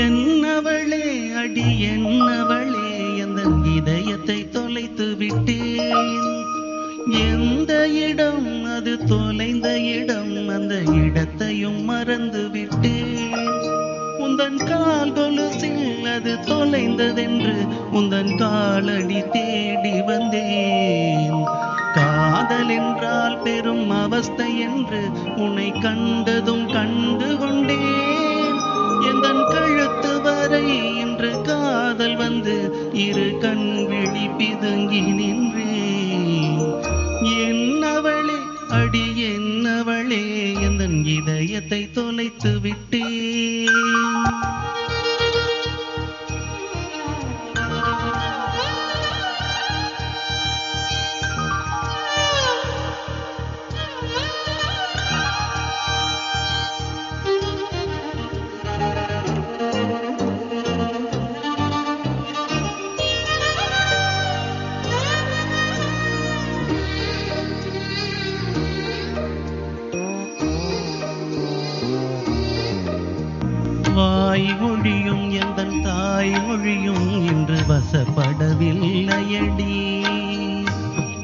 என்னவளே அடி என்னவளே எந்தன் இதயத்தை தொலைத்து விட்டேன். எந்த இடம் அது தொலைந்த இடம், அந்த இடத்தையும் மறந்து விட்டேன். உந்தன் கால் கொலுசில் அது தொலைந்ததென்று உந்தன் காலடி தேடி வந்தேன். காதல் என்றால் பெரும் அவஸ்தை என்று உன்னை கண்டதும் கண்டு கொண்டேன். எந்தன் கழுத்து வரை இன்று காதல் வந்து இரு கண் விழி பிதுங்கி நின்றேன். என்னவளே அடி என்னவளே எந்தன் இதயத்தை தொலைத்து விட்டேன். வாய் மொழியும் எந்தன் தாய் மொழியும் இன்று வசப்படவில்லையடி.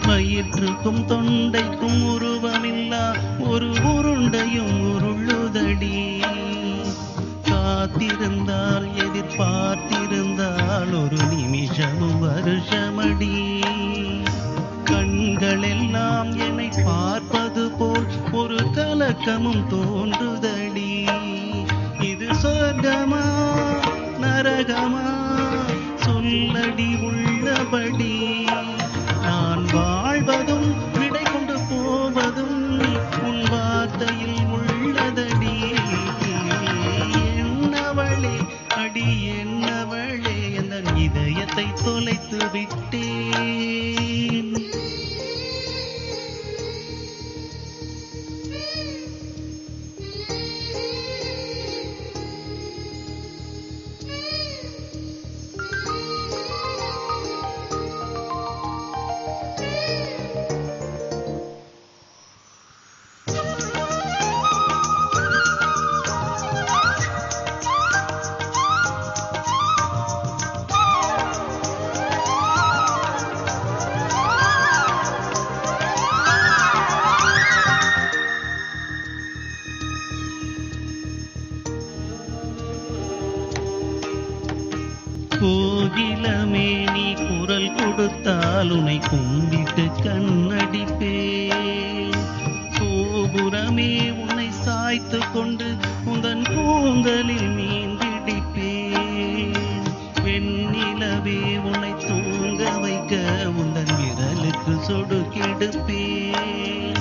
வயிற்றுக்கும் தொண்டைக்கும் உருவமில்லா ஒரு உருண்டையும் உருளுதடி. காத்திருந்தால் எதிர்பார்த்திருந்தால் ஒரு நிமிஷமும் வருஷமடி. கண்கள் எல்லாம் என்னை பார்ப்பது போல் ஒரு கலக்கமும் தோன்றுதடி. இது சொர்க்கமா நரகமா சொல்லடி உள்ளபடி. நான் வாழ்வதும் விடை கொண்டு போவதும் உன் வார்த்தையில் உள்ளதடி. என்னவளே அடி என்னவளே எந்தன் இதயத்தை தொலைத்து விட்டேன். கோகிலமே நீ குரல் கொடுத்தால் உன்னை கும்பிட்டு கண்ணடிப்பேன். கோபுரமே உன்னை சாய்த்து கொண்டு உந்தன் கூந்தலில் மீன்பிடிப்பேன். வெண்ணிலவே உன்னை தூங்க வைக்க உந்தன் விரலுக்கு சொடுக்கெடுப்பேன்.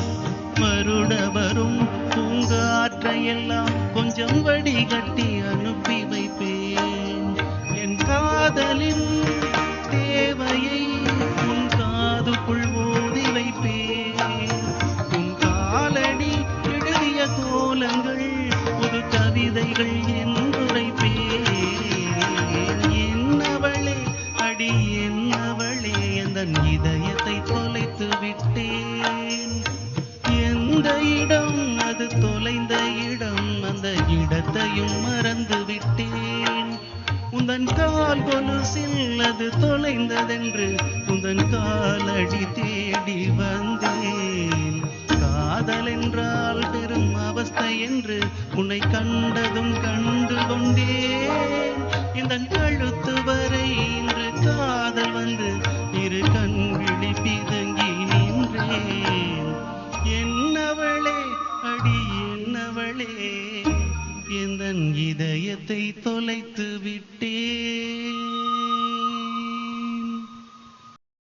வருட வரும் பூங்காற்றையெல்லாம் கொஞ்சம் வடிகட்டி அனுப்பி வைப்பேன். என் காதலின் தேவையை உன் காதுக்குள் ஓதி வைப்பேன். உன் காலடி எழுதிய கோலங்கள் ஒரு கவிதைகள் என்றுரைப்பேன். என்னவளே அடி என்னவளே எந்தன் இதயத்தை தொலைத்து விட்டேன். எந்த இடம் அது தொலைந்த இடம், அந்த இடத்தையும் மறந்து விட்டேன். உந்தன் கால் கொலுசில் அது தொலைந்ததென்று உந்தன் காலடி தேடி வந்தேன். காதல் என்றால் பெரும் அவஸ்தை என்று உன்னை கண்டதும் கண்டு கொண்டேன். இந்த கழுத்து வரை இன்று காதல் வந்து இரு கண் விழி பிதுங்கி நின்றேன். என்னவளே அடி என்னவளே இதயத்தை தொலைத்து விட்டேன்.